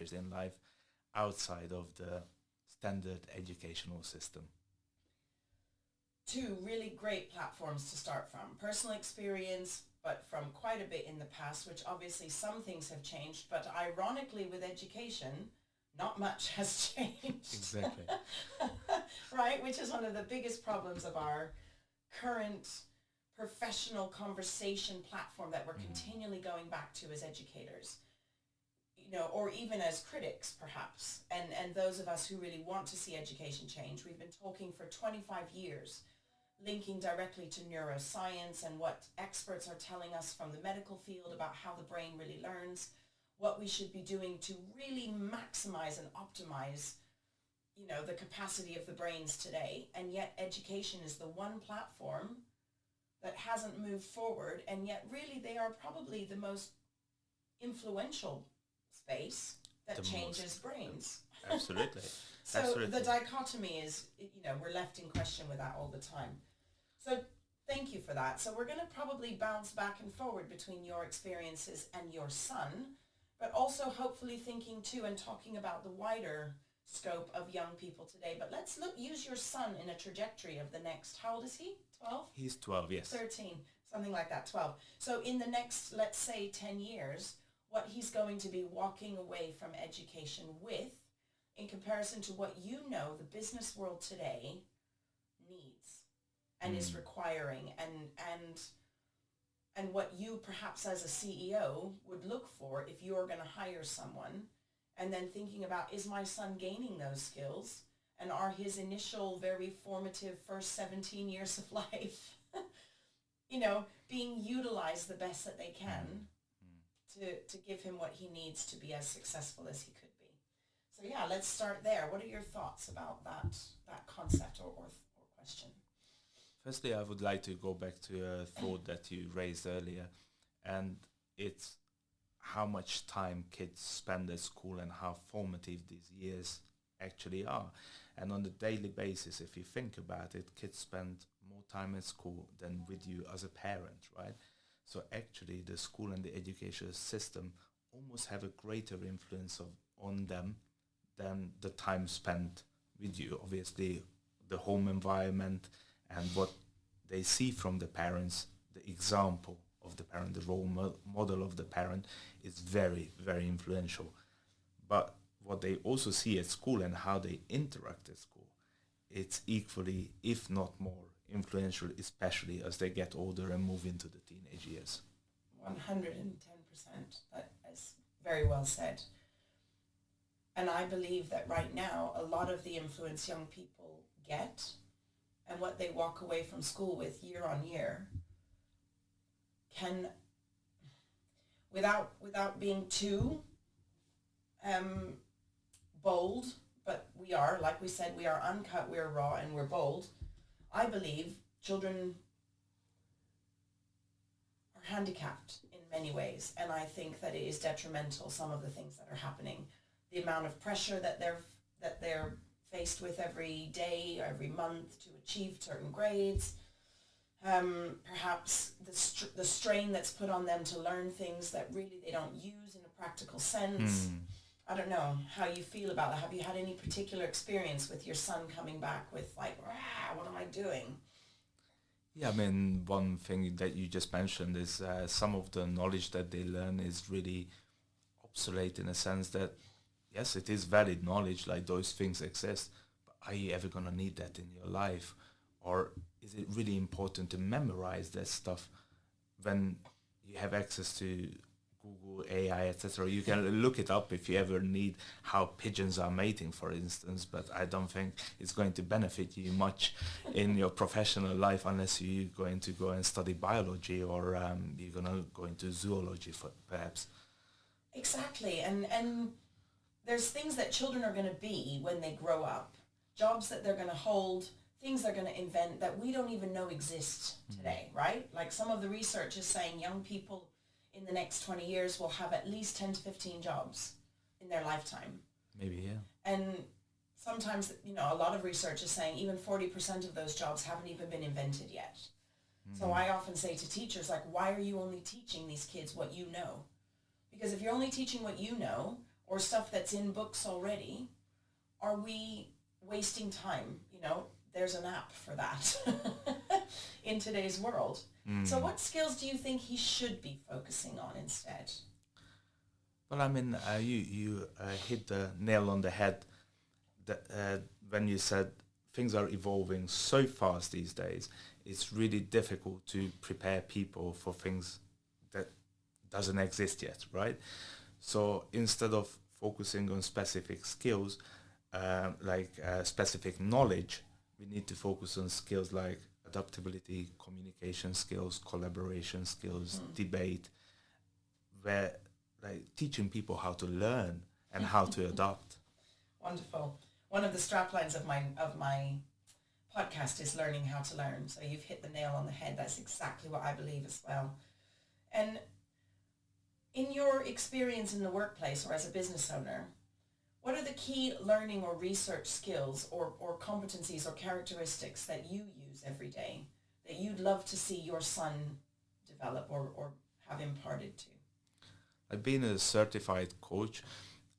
chapters in life outside of the standard educational system. Two really great platforms to start from. Personal experience, but from quite a bit in the past, which obviously some things have changed, but ironically with education, not much has changed. Exactly. Right? Which is one of the biggest problems of our current professional conversation platform that we're continually going back to as educators, or even as critics perhaps, and those of us who really want to see education change. We've been talking for 25 years, linking directly to neuroscience and what experts are telling us from the medical field about how the brain really learns, what we should be doing to really maximize and optimize, the capacity of the brains today. And yet education is the one platform that hasn't moved forward, and yet really they are probably the most influential space that changes brains. Absolutely. So Absolutely. the dichotomy is, we're left in question with that all the time. So thank you for that. So we're going to probably bounce back and forward between your experiences and your son, but also hopefully thinking too and talking about the wider scope of young people today. But let's use your son in a trajectory of the next, how old is he? 12? He's 12, yes. 13, something like that, 12. So in the next, let's say 10 years, what he's going to be walking away from education with in comparison to what the business world today needs and is requiring, and what you perhaps as a CEO would look for if you're going to hire someone, and then thinking about, is my son gaining those skills, and are his initial very formative first 17 years of life being utilized the best that they can to give him what he needs to be as successful as he could be. So yeah, let's start there. What are your thoughts about that concept or question? Firstly, I would like to go back to a thought that you raised earlier, and it's how much time kids spend at school and how formative these years actually are. And on a daily basis, if you think about it, kids spend more time at school than with you as a parent, right? So actually the school and the educational system almost have a greater influence on them than the time spent with you. Obviously, the home environment and what they see from the parents, the example of the parent, the role model of the parent is very, very influential. But what they also see at school and how they interact at school, it's equally, if not more, influential, especially as they get older and move into the teenage years. 110%. That is very well said. And I believe that right now, a lot of the influence young people get and what they walk away from school with year on year can, without being too bold, but we are, like we said, we are uncut, we're raw, and we're bold. I believe children are handicapped in many ways, and I think that it is detrimental, some of the things that are happening. The amount of pressure that they're faced with every day, every month to achieve certain grades, perhaps the strain that's put on them to learn things that really they don't use in a practical sense. I don't know how you feel about that. Have you had any particular experience with your son coming back with like, what am I doing? Yeah, I mean, one thing that you just mentioned is some of the knowledge that they learn is really obsolete in a sense that, yes, it is valid knowledge, like those things exist, but are you ever going to need that in your life? Or is it really important to memorize that stuff when you have access to Google, AI, etc.? You can look it up if you ever need how pigeons are mating, for instance, but I don't think it's going to benefit you much in your professional life unless you're going to go and study biology or you're going to go into zoology, perhaps. Exactly, and there's things that children are going to be when they grow up, jobs that they're going to hold, things they're going to invent that we don't even know exist today, right? Like some of the research is saying young people in the next 20 years will have at least 10 to 15 jobs in their lifetime. Maybe, yeah. And sometimes, a lot of research is saying even 40% of those jobs haven't even been invented yet. So I often say to teachers, like, why are you only teaching these kids what you know? Because if you're only teaching what you know, or stuff that's in books already, are we wasting time? You know, there's an app for that in today's world. So what skills do you think he should be focusing on instead? Well, I mean, you hit the nail on the head that, when you said things are evolving so fast these days. It's really difficult to prepare people for things that doesn't exist yet, right? So instead of focusing on specific skills, specific knowledge, we need to focus on skills like adaptability, communication skills, collaboration skills, debate, where like teaching people how to learn and how to adapt. Wonderful. One of the straplines of my podcast is learning how to learn. So you've hit the nail on the head. That's exactly what I believe as well. And in your experience in the workplace or as a business owner, what are the key learning or research skills or competencies or characteristics that you use every day that you'd love to see your son develop or have imparted to? I've been a certified coach.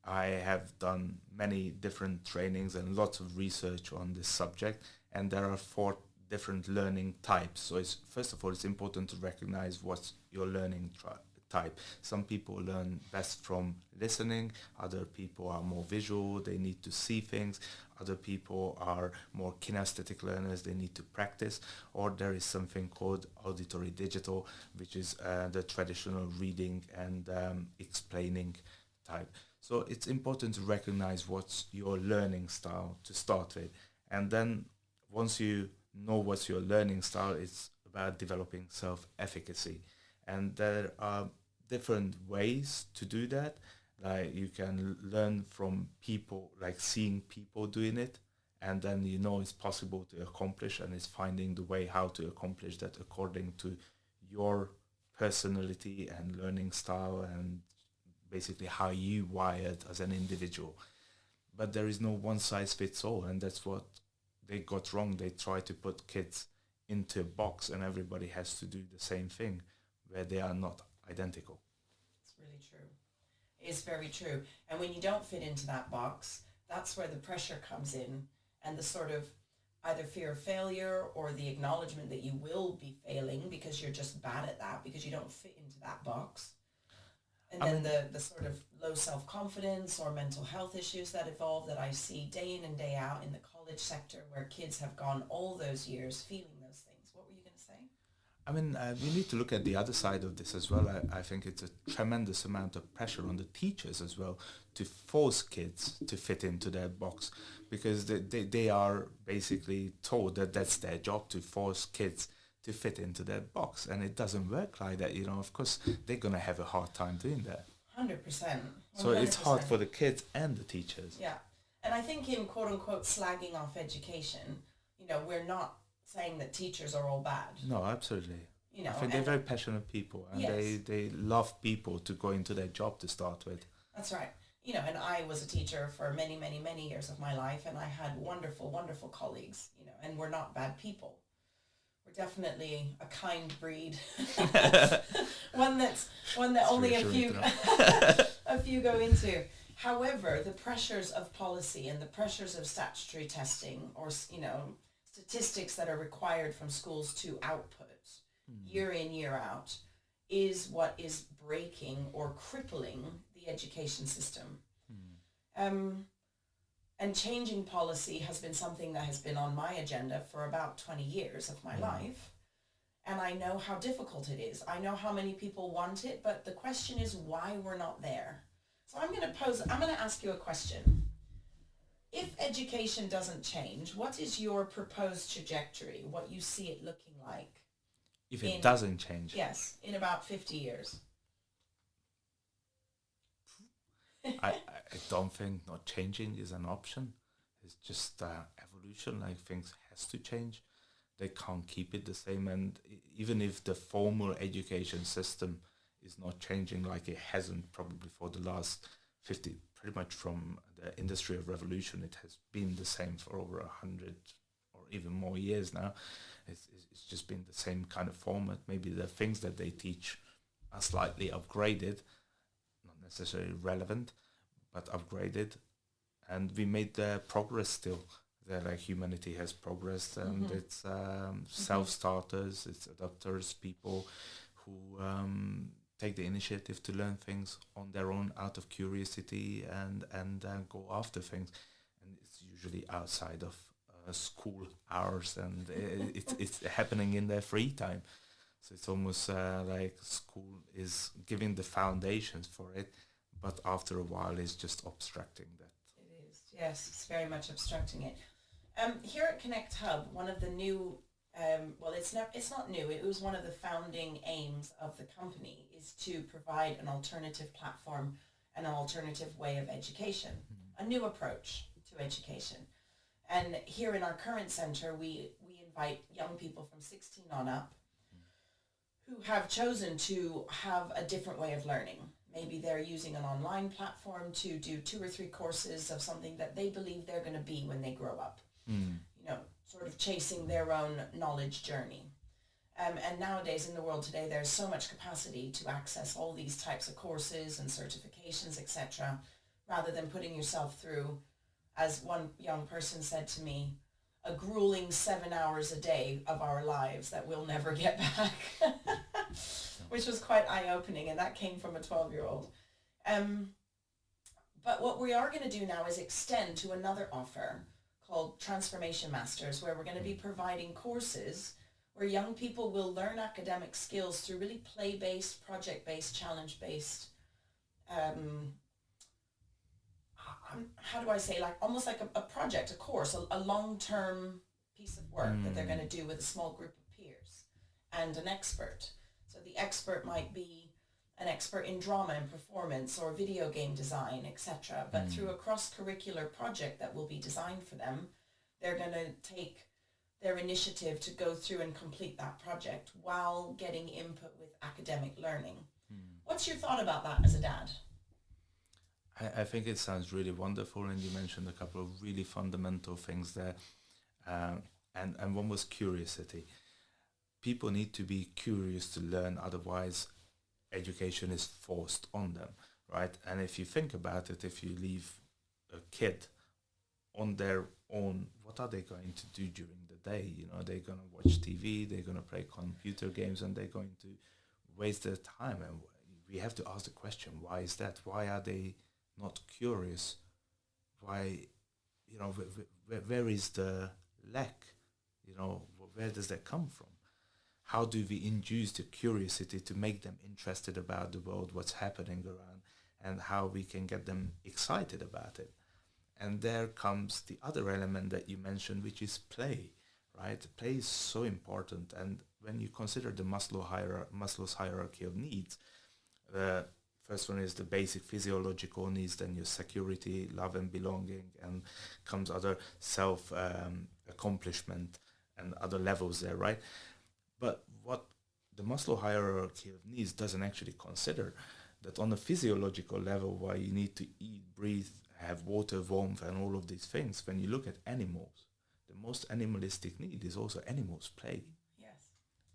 I have done many different trainings and lots of research on this subject, and there are 4 different learning types. So first of all, it's important to recognize what's your learning type. Some people learn best from listening, other people are more visual, they need to see things, other people are more kinesthetic learners, they need to practice, or there is something called auditory digital, which is the traditional reading and explaining type. So it's important to recognize what's your learning style to start with. And then once you know what's your learning style, it's about developing self-efficacy. And there are different ways to do that. Like you can learn from people, like seeing people doing it, and then you know it's possible to accomplish, and it's finding the way how to accomplish that according to your personality and learning style and basically how you wired as an individual. But there is no one size fits all, and that's what they got wrong. They try to put kids into a box and everybody has to do the same thing where they are not identical. It's really true. It's very true. And when you don't fit into that box, that's where the pressure comes in, and the sort of either fear of failure or the acknowledgement that you will be failing because you're just bad at that because you don't fit into that box. And then the sort of low self-confidence or mental health issues that evolve that I see day in and day out in the college sector, where kids have gone all those years feeling those things. What were you going to say? I mean, we need to look at the other side of this as well. I think it's a tremendous amount of pressure on the teachers as well to force kids to fit into their box, because they are basically told that that's their job, to force kids to fit into that box, and it doesn't work like that. Of course they're gonna have a hard time doing that. 100%. So it's hard for the kids and the teachers. Yeah, and I think in quote unquote slagging off education, we're not saying that teachers are all bad. No, absolutely. I think they're very passionate people, and yes, they love people to go into their job to start with. That's right. And I was a teacher for many, many, many years of my life, and I had wonderful, wonderful colleagues, and we're not bad people. We're definitely a kind breed. one that only a few go into. However, the pressures of policy and the pressures of statutory testing, or statistics that are required from schools to output year in, year out, is what is breaking or crippling the education system. And changing policy has been something that has been on my agenda for about 20 years of my life. And I know how difficult it is. I know how many people want it, but the question is why we're not there. So I'm going to ask you a question. If education doesn't change, what is your proposed trajectory? What you see it looking like? If it doesn't change? Yes, in about 50 years. I don't think not changing is an option. It's just evolution. Like, things has to change. They can't keep it the same. And even if the formal education system is not changing, like it hasn't probably for the last 50, pretty much from the Industrial Revolution, it has been the same for over 100 or even more years now. It's just been the same kind of format. Maybe the things that they teach are slightly upgraded, not necessarily relevant, but upgraded, and we made progress still. Like humanity has progressed, and it's self-starters, it's adapters, people who take the initiative to learn things on their own out of curiosity and go after things, and it's usually outside of school hours, and it's happening in their free time. So it's almost like school is giving the foundations for it, but after a while it's just abstracting that. It is, yes, it's very much abstracting it. Here at Connect Hub, one of the new, it's not new, it was one of the founding aims of the company, is to provide an alternative platform and an alternative way of education, a new approach to education. And here in our current center, we invite young people from 16 on up who have chosen to have a different way of learning. Maybe they're using an online platform to do 2 or 3 courses of something that they believe they're going to be when they grow up. You know, sort of chasing their own knowledge journey. And nowadays in the world today, there's so much capacity to access all these types of courses and certifications, etc., rather than putting yourself through, as one young person said to me, a grueling 7 hours a day of our lives that we'll never get back, which was quite eye-opening, and that came from a 12-year-old. But what we are going to do now is extend to another offer called Transformation Masters, where we're going to be providing courses where young people will learn academic skills through really play-based, project-based, challenge-based, how do I say, like almost like a project, a course, a long-term piece of work that they're going to do with a small group of peers and an expert. So the expert might be an expert in drama and performance or video game design, etc. But through a cross-curricular project that will be designed for them, they're going to take their initiative to go through and complete that project while getting input with academic learning. What's your thought about that as a dad? I think it sounds really wonderful, and you mentioned a couple of really fundamental things there. And one was curiosity. People need to be curious to learn, otherwise education is forced on them, right? And if you think about it, if you leave a kid on their own, what are they going to do during the day? You know, they're going to watch TV, they're going to play computer games, and they're going to waste their time. And we have to ask the question, why is that? Why are they not curious? Why, you know, where is the lack? You know, where does that come from? How do we induce the curiosity to make them interested about the world, what's happening around, and how we can get them excited about it? And there comes the other element that you mentioned, which is play, right? Play is so important. And when you consider the Maslow's hierarchy of needs, the first one is the basic physiological needs, then your security, love and belonging, and comes other self-accomplishment and other levels there, right? But what the Maslow hierarchy of needs doesn't actually consider, that on a physiological level, why you need to eat, breathe, have water, warmth, and all of these things, when you look at animals, the most animalistic need is also animals play. Yes.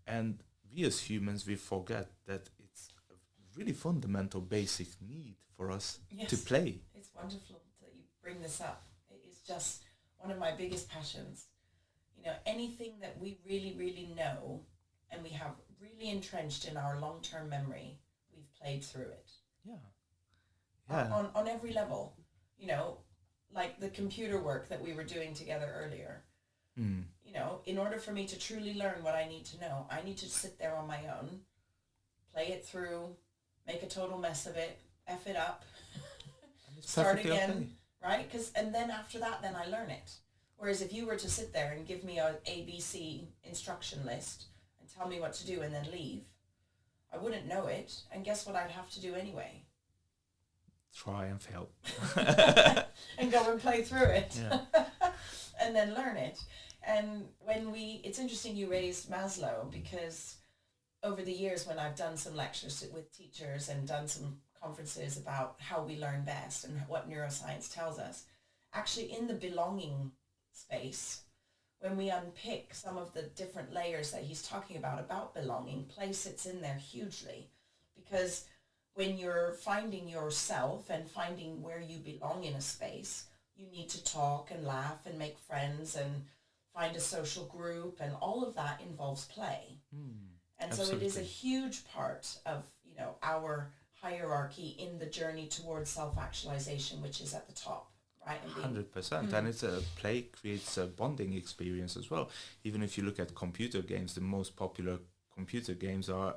And we as humans, we forget that it's a really fundamental basic need for us to play. It's wonderful that you bring this up. It is just one of my biggest passions. You know, anything that we really, really know and we have really entrenched in our long-term memory, we've played through it. Yeah. On every level. You know, like the computer work that we were doing together earlier. You know, in order for me to truly learn what I need to know, I need to sit there on my own, play it through, make a total mess of it, F it up, start again, right? And then after that, then I learn it. Whereas if you were to sit there and give me a ABC instruction list and tell me what to do and then leave, I wouldn't know it. And guess what I'd have to do anyway? Try and fail. And go and play through it. Yeah. And then learn it. And it's interesting you raised Maslow, because over the years when I've done some lectures with teachers and done some conferences about how we learn best and what neuroscience tells us, actually in the belonging space, when we unpick some of the different layers that he's talking about belonging, play sits in there hugely, because when you're finding yourself and finding where you belong in a space, you need to talk and laugh and make friends and find a social group, and all of that involves play. And so it is a Absolutely. huge part of, our hierarchy in the journey towards self-actualization, which is at the top, right? And being 100%. And it's a play creates a bonding experience as well. Even if you look at computer games, the most popular computer games are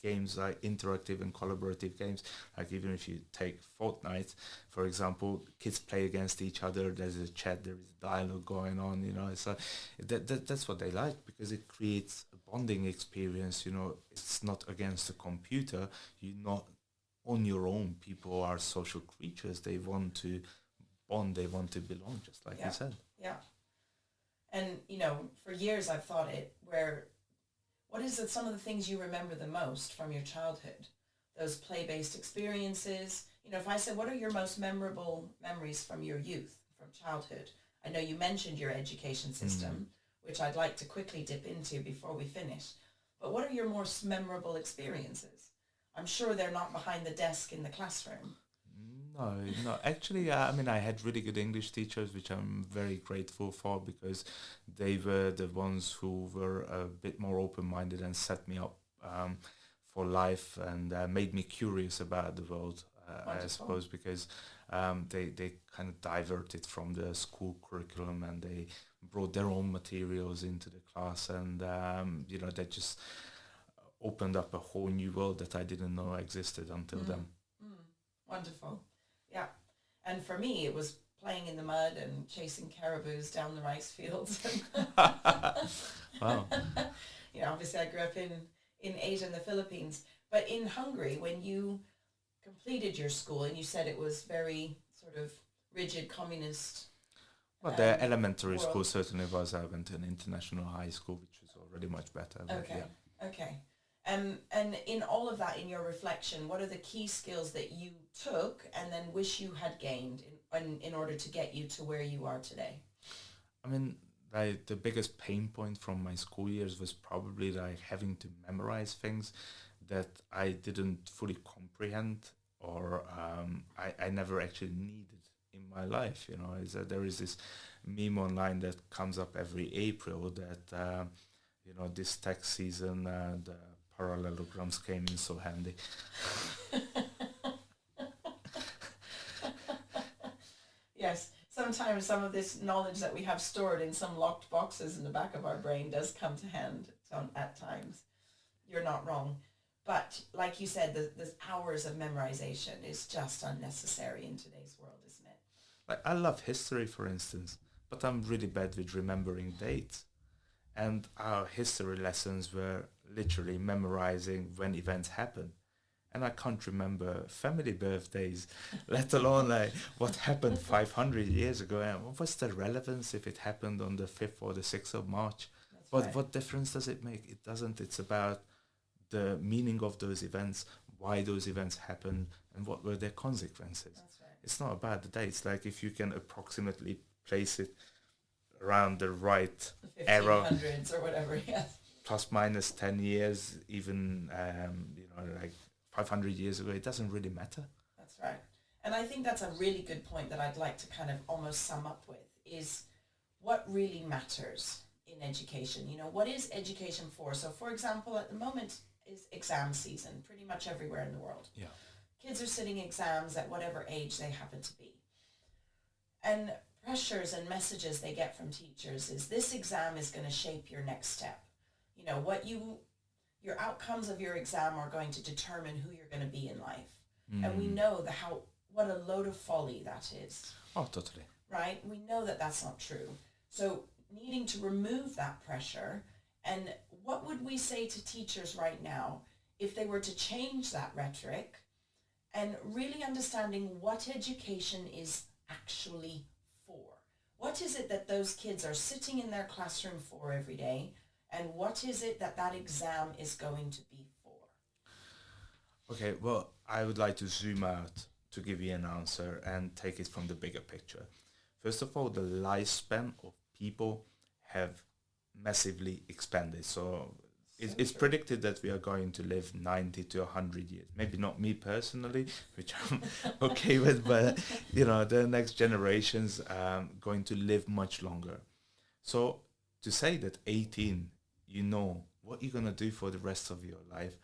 games like interactive and collaborative games. Like even if you take Fortnite, for example, kids play against each other. There's a chat, there is dialogue going on. So that's what they like, because it creates a bonding experience. It's not against the computer. You're not on your own. People are social creatures. They want to bond. They want to belong, just like you yeah, said. yeah. And for years I've thought it where what is it, some of the things you remember the most from your childhood? Those play-based experiences. If I said, what are your most memorable memories from your youth, from childhood? I know you mentioned your education system, which I'd like to quickly dip into before we finish. But what are your most memorable experiences? I'm sure they're not behind the desk in the classroom. No, no. Actually, I had really good English teachers, which I'm very grateful for, because they were the ones who were a bit more open-minded and set me up for life, and made me curious about the world, I Wonderful. suppose, because they kind of diverted from the school curriculum, and they brought their own materials into the class, and they just opened up a whole new world that I didn't know existed until then. Mm, wonderful. Yeah. And for me, it was playing in the mud and chasing caribous down the rice fields. Wow. Obviously I grew up in Asia and the Philippines. But in Hungary, when you completed your school, and you said it was very sort of rigid communist Well, the um, elementary school world. certainly was. I went to an international high school, which was already much better. But Okay, yeah. okay. And in all of that, in your reflection, what are the key skills that you took and then wish you had gained in order to get you to where you are today? I mean, like the biggest pain point from my school years was probably like having to memorize things that I didn't fully comprehend, or I never actually needed in my life. Is that there is this meme online that comes up every April that this tax season the parallelograms came in so handy. Yes, sometimes some of this knowledge that we have stored in some locked boxes in the back of our brain does come to hand at times. You're not wrong. But like you said, the hours of memorization is just unnecessary in today's world, isn't it? Like I love history, for instance, but I'm really bad with remembering dates. And our history lessons were literally memorizing when events happened. And I can't remember family birthdays, let alone like what happened 500 years ago. And what's the relevance if it happened on the 5th or the 6th of March? That's But right. what difference does it make? It doesn't. It's about the meaning of those events, why those events happened, and what were their consequences. That's right. It's not about the dates. Like if you can approximately place it around the right The era, 1500s or whatever, yes. plus minus 10 years, even like 500 years ago, it doesn't really matter. That's right. And I think that's a really good point that I'd like to kind of almost sum up with is what really matters in education. What is education for? So, for example, at the moment is exam season pretty much everywhere in the world. Yeah. Kids are sitting exams at whatever age they happen to be. And pressures and messages they get from teachers is this exam is going to shape your next step. Your outcomes of your exam are going to determine who you're going to be in life. And we know what a load of folly that is. Oh, totally. Right? We know that that's not true. So needing to remove that pressure, and what would we say to teachers right now if they were to change that rhetoric and really understanding what education is actually for? What is it that those kids are sitting in their classroom for every day, and what is it that exam is going to be for? Okay, well, I would like to zoom out to give you an answer and take it from the bigger picture. First of all, the lifespan of people have massively expanded. So it's predicted that we are going to live 90 to 100 years. Maybe not me personally, which I'm okay with, but the next generations going to live much longer. So to say that 18, you know what you're going to do for the rest of your life,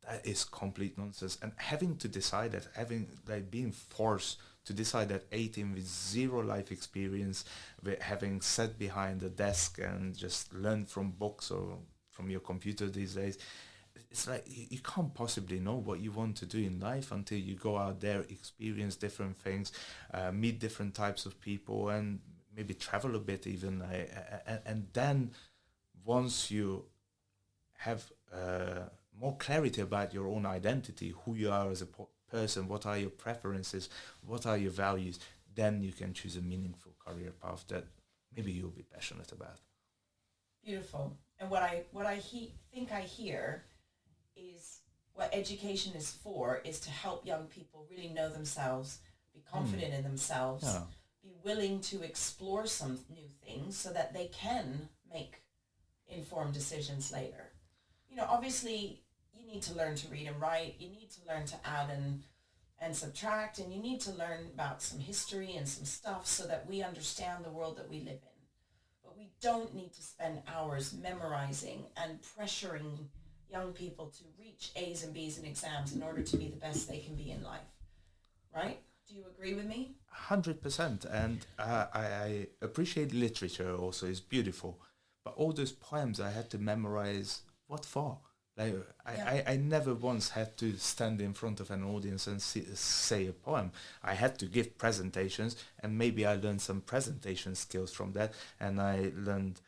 that is complete nonsense. And having to decide that, being forced to decide at 18 with zero life experience, with having sat behind a desk and just learned from books or from your computer these days, it's like you can't possibly know what you want to do in life until you go out there, experience different things, meet different types of people, and maybe travel a bit even. And then once you have more clarity about your own identity, who you are as a person, what are your preferences, what are your values, then you can choose a meaningful career path that maybe you'll be passionate about. Beautiful. And what I think I hear is what education is for is to help young people really know themselves, be confident in themselves, be willing to explore some new things so that they can make informed decisions later. Obviously, you need to learn to read and write. You need to learn to add and subtract, and you need to learn about some history and some stuff so that we understand the world that we live in. But we don't need to spend hours memorizing and pressuring young people to reach A's and B's in exams in order to be the best they can be in life. Right? Do you agree with me? 100%. And I appreciate literature also. It's beautiful. But all those poems I had to memorize, what for? Like, I never once had to stand in front of an audience and say a poem. I had to give presentations, and maybe I learned some presentation skills from that, and I learned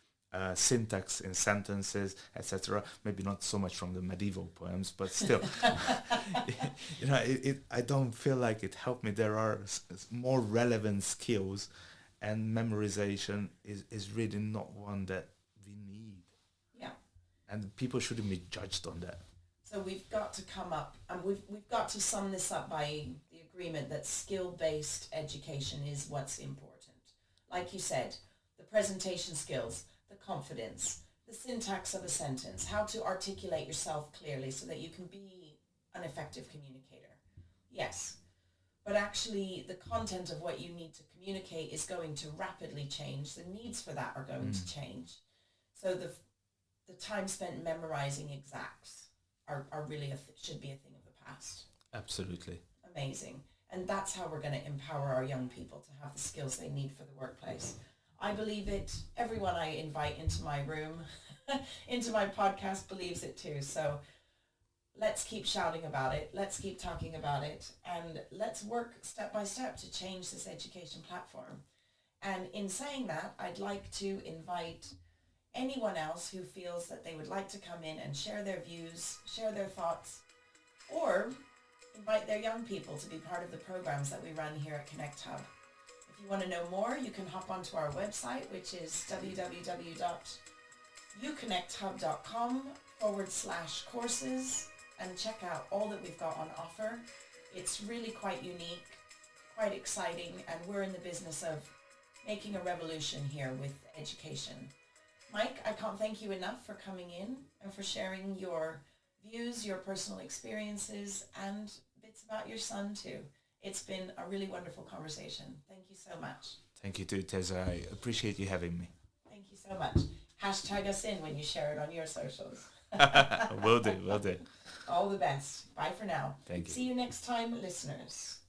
syntax in sentences, etc. Maybe not so much from the medieval poems, but still, I don't feel like it helped me. There are more relevant skills, and memorization is really not one that we need. Yeah. And people shouldn't be judged on that. So we've got to come up, and we've got to sum this up by the agreement that skill-based education is what's important. Like you said, the presentation skills, the confidence, the syntax of a sentence, how to articulate yourself clearly so that you can be an effective communicator. Yes, but actually the content of what you need to communicate is going to rapidly change. The needs for that are going to change. So the time spent memorizing exacts are really should be a thing of the past. Absolutely. Amazing. And that's how we're going to empower our young people to have the skills they need for the workplace. I believe it. Everyone I invite into my room, into my podcast, believes it too. So let's keep shouting about it. Let's keep talking about it. And let's work step by step to change this education platform. And in saying that, I'd like to invite anyone else who feels that they would like to come in and share their views, share their thoughts, or invite their young people to be part of the programs that we run here at Connect Hub. If you want to know more, you can hop onto our website, which is www.uconnecthub.com/courses, and check out all that we've got on offer. It's really quite unique, quite exciting, and we're in the business of making a revolution here with education. Mike, I can't thank you enough for coming in and for sharing your views, your personal experiences, and bits about your son too. It's been a really wonderful conversation. Thank you so much. Thank you too, Tessa. I appreciate you having me. Thank you so much. Hashtag us in when you share it on your socials. Will do. All the best. Bye for now. Thank you. See you next time, listeners.